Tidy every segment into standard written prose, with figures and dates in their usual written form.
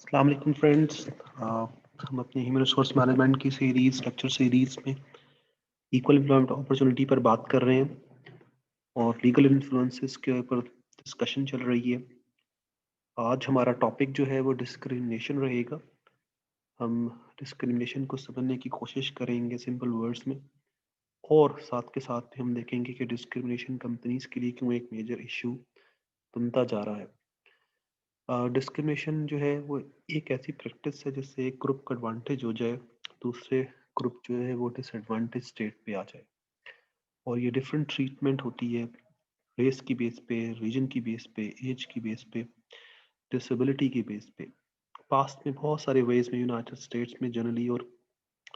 السلام علیکم فرینڈس، ہم اپنے ہیومن ریسورس مینجمنٹ کی لیکچر سیریز میں ایکول امپلائمنٹ اپرچونٹی پر بات کر رہے ہیں اور لیگل انفلوئنسز کے اوپر ڈسکشن چل رہی ہے۔ آج ہمارا ٹاپک جو ہے وہ ڈسکریمنیشن رہے گا۔ ہم ڈسکریمنیشن کو سمجھنے کی کوشش کریں گے سمپل ورڈز میں، اور ساتھ کے ساتھ ہم دیکھیں گے کہ ڈسکریمنیشن کمپنیز کے لیے کیوں ایک میجر ایشو بنتا جا رہا ہے۔ ڈسکریمنیشن جو ہے وہ ایک ایسی پریکٹس ہے جس سے ایک گروپ کا ایڈوانٹیج ہو جائے، دوسرے گروپ جو ہے وہ ڈس ایڈوانٹیج اسٹیٹ پہ آ جائے، اور یہ ڈفرینٹ ٹریٹمنٹ ہوتی ہے ریس کی بیس پہ، ریجن کی بیس پہ، ایج کی بیس پہ، ڈسیبلٹی کی بیس پہ۔ پاسٹ میں بہت سارے ویز میں یونائٹڈ اسٹیٹس میں جنرلی اور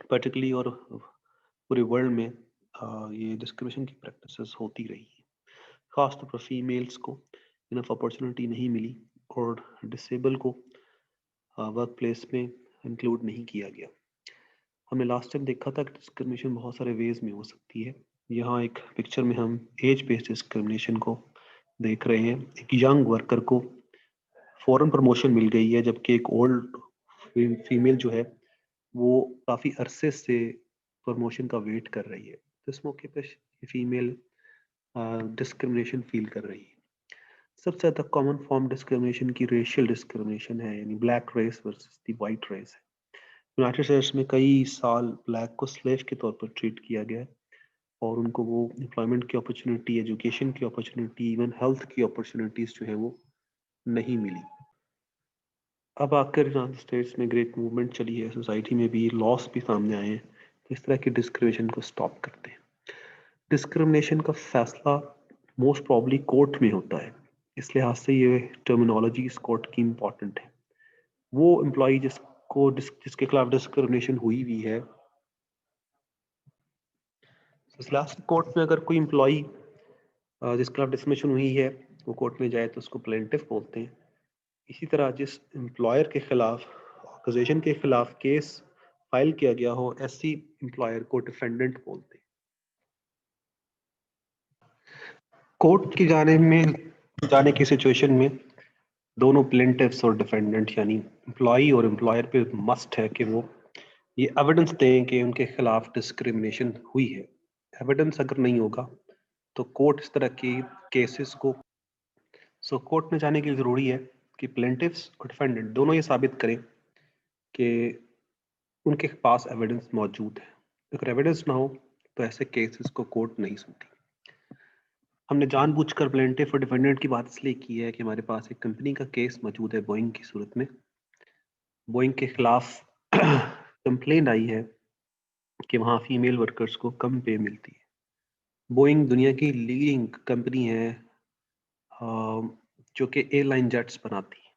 پرٹیکولرلی اور پورے ورلڈ میں یہ ڈسکریمنیشن کی پریکٹسز ہوتی رہی ہیں۔ خاص طور پر فیمیلز کو انف اپرچونٹی نہیں ملی اور ڈسیبل کو ورک پلیس میں انکلوڈ نہیں کیا گیا۔ ہم نے لاسٹ ٹائم دیکھا تھا کہ ڈسکریمنیشن بہت سارے ویز میں ہو سکتی ہے۔ یہاں ایک پکچر میں ہم ایج بیسڈ ڈسکریمنیشن کو دیکھ رہے ہیں۔ ایک ینگ ورکر کو فوراً پروموشن مل گئی ہے، جبکہ ایک اولڈ فیمیل جو ہے وہ کافی عرصے سے پروموشن کا ویٹ کر رہی ہے۔ اس موقع پہ فیمیل ڈسکریمنیشن فیل کر رہی ہے۔ سب سے زیادہ کامن فارم ڈسکریمنیشن کی ریشیل ڈسکریمنیشن ہے، یعنی black race versus the white race ہے۔ یونائٹڈ اسٹیٹس میں کئی سال بلیک کو سلیو کے طور پر ٹریٹ کیا گیا ہے، اور ان کو وہ امپلائمنٹ کی اپرچونٹی، ایجوکیشن کی اپرچونٹی، ایون ہیلتھ کی اپرچونٹیز جو ہے وہ نہیں ملی۔ اب آ کر یونائٹڈ اسٹیٹس میں گریٹ موومنٹ چلی ہے، سوسائٹی میں بھی لاس بھی سامنے آئے ہیں اس طرح کی ڈسکریمنیشن کو سٹاپ کرتے ہیں۔ ڈسکریمنیشن کا فیصلہ موسٹ پرابلی کورٹ میں ہوتا ہے، اس لحاظ سے یہ ٹرمینالوجی اس کورٹ کی امپورٹنٹ ہے۔ وہ امپلائی جس کے خلاف ڈسکریمنیشن ہوئی ہے، اس لحاظ سے کورٹ میں اگر کوئی امپلائی جس کے خلاف ڈسکریمنیشن ہوئی ہے وہ کورٹ میں جائے تو اس کو پلینٹف بولتے ہیں۔ اسی طرح جس امپلائر کے خلاف آرگنائزیشن کے خلاف کیس فائل کیا گیا ہو، ایسی امپلائر کو ڈیفینڈنٹ بولتے ہیں۔ کورٹ کی جانے کی سچویشن میں دونوں پلینٹفس اور ڈیفینڈنٹ یعنی امپلائی اور امپلائر پہ مسٹ ہے کہ وہ یہ ایویڈنس دیں کہ ان کے خلاف ڈسکریمنیشن ہوئی ہے۔ ایویڈنس اگر نہیں ہوگا تو کورٹ اس طرح کی کیسز کو کورٹ میں جانے کے لیے ضروری ہے کہ پلینٹفس اور ڈیفینڈنٹ دونوں یہ ثابت کریں کہ ان کے پاس ایویڈنس موجود ہے۔ اگر ایویڈنس نہ ہو تو ایسے کیسز کو کورٹ نہیں سنتی۔ ہم نے جان بوجھ کر پلینٹف اور ڈیفینڈنٹ کی بات اس لیے کی ہے کہ ہمارے پاس ایک کمپنی کا کیس موجود ہے بوئنگ کی صورت میں۔ بوئنگ کے خلاف کمپلین آئی ہے کہ وہاں فیمیل ورکرز کو کم پے ملتی ہے۔ بوئنگ دنیا کی لیڈنگ کمپنی ہے جو کہ ایئر لائن جیٹس بناتی ہے۔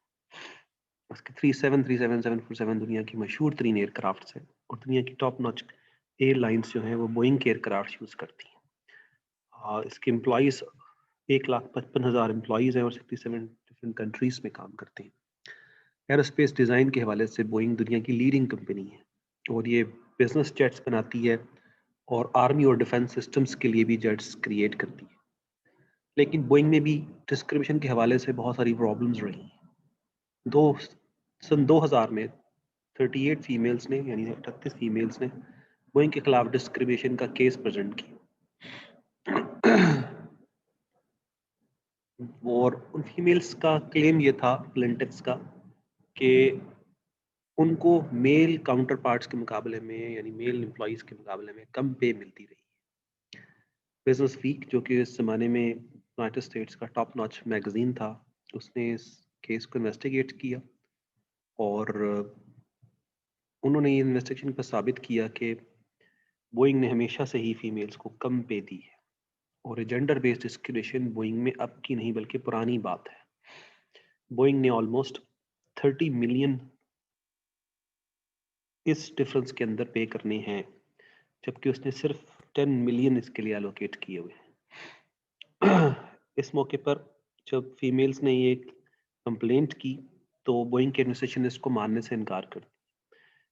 اس کے 3737 747 دنیا کی مشہور ترین ایئر کرافٹس ہیں، اور دنیا کی ٹاپ ناچ ایئر لائنس جو ہیں وہ بوئنگ کے ایئر کرافٹ یوز کرتی ہیں۔ اس کے امپلائیز 1,55,000 امپلائیز ہیں اور 67 ڈفرینٹ کنٹریز میں کام کرتے ہیں۔ ایروسپیس ڈیزائن کے حوالے سے بوئنگ دنیا کی لیڈنگ کمپنی ہے، اور یہ بزنس جیٹس بناتی ہے اور آرمی اور ڈیفنس سسٹمز کے لیے بھی جیٹس کریٹ کرتی ہے۔ لیکن بوئنگ میں بھی ڈسکریمنیشن کے حوالے سے بہت ساری پرابلمز رہی ہیں۔ سن 2000 میں 38 فیمیلز نے یعنی 38 فیمیلز نے بوئنگ کے خلاف ڈسکریمنیشن کا کیس پریزنٹ کیا، اور ان فیمیلز کا کلیم یہ تھا پلینٹفس کا کہ ان کو میل کاؤنٹر پارٹس کے مقابلے میں یعنی میل امپلائیز کے مقابلے میں کم پے ملتی رہی ہے۔ بزنس ویک جو کہ اس زمانے میں یونائٹڈ اسٹیٹس کا ٹاپ ناچ میگزین تھا، اس نے اس کیس کو انویسٹیگیٹ کیا، اور انہوں نے یہ انویسٹیگیشن پر ثابت کیا کہ بوئنگ نے ہمیشہ سے ہی فیمیلز کو کم پے دی ہے، اور جینڈر بیسڈ ڈسکریمنیشن بوئنگ میں اب کی نہیں بلکہ پرانی بات ہے۔ بوئنگ نے آلموسٹ 30 ملین اس ڈفرنس کے اندر پے کرنے ہیں، جبکہ اس نے صرف 10 ملین اس کے لیے الوکیٹ کیے ہوئے ہیں۔ اس موقع پر جب فیمیلز نے یہ کمپلینٹ کی تو بوئنگ کے ایڈمنسٹریشن نے اس کو ماننے سے انکار کر دیا۔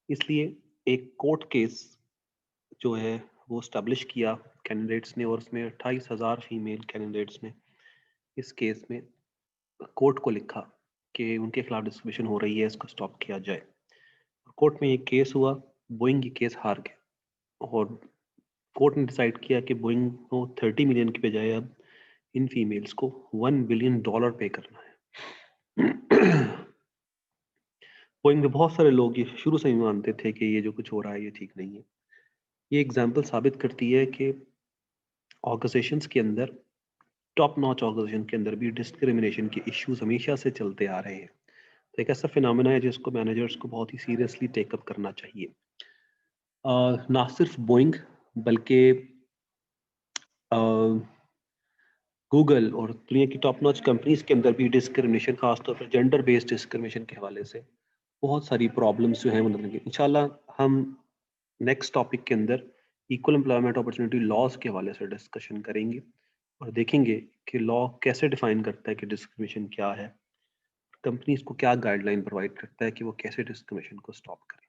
اس لیے ایک کورٹ کیس جو ہے وہ اسٹیبلش کیا کینڈیڈیٹس نے، اور اس میں 28,000 فیمیل کینڈیڈیٹس نے اس کیس میں کورٹ کو لکھا کہ ان کے خلاف ڈسکریمنیشن ہو رہی ہے، اس کو اسٹاپ کیا جائے. کورٹ میں یہ کیس ہوا، بوئنگ یہ کیس ہار گیا اور کورٹ نے ڈیسائیڈ کیا کہ بوئنگ کو 30 ملین کی بجائے اب ان فیمیلز کو $1 بلین پے کرنا ہے. بوئنگ میں بہت سارے لوگ یہ شروع سے ہی مانتے تھے کہ یہ جو کچھ ہو رہا ہے یہ ٹھیک نہیں ہے. یہ اگزامپل ثابت کرتی ہے کہ آرگنائزیشنز کے اندر، ٹاپ ناچ آرگنائزیشن کے اندر بھی ڈسکریمنیشن کے ایشوز ہمیشہ سے چلتے آ رہے ہیں. ایک ایسا فینامنا ہے جس کو مینیجرز کو بہت ہی سیریسلی ٹیک اپ کرنا چاہیے. نہ صرف بوئنگ بلکہ گوگل اور دنیا کی ٹاپ ناچ کمپنیز کے اندر بھی ڈسکریمنیشن، خاص طور پر جینڈر بیسڈ ڈسکریمنیشن کے حوالے سے بہت ساری پرابلمس جو ہیں مطلب انشاءاللہ ہم نیکسٹ ٹاپک کے اندر ایکول امپلائمنٹ اپرچونٹی لاز کے حوالے سے ڈسکشن کریں گے اور دیکھیں گے کہ لا کیسے ڈیفائن کرتا ہے کہ ڈسکریمنیشن کیا ہے، کمپنیز کو کیا گائیڈ لائن پرووائڈ کرتا ہے کہ وہ کیسے ڈسکریمنیشن کو اسٹاپ کریں.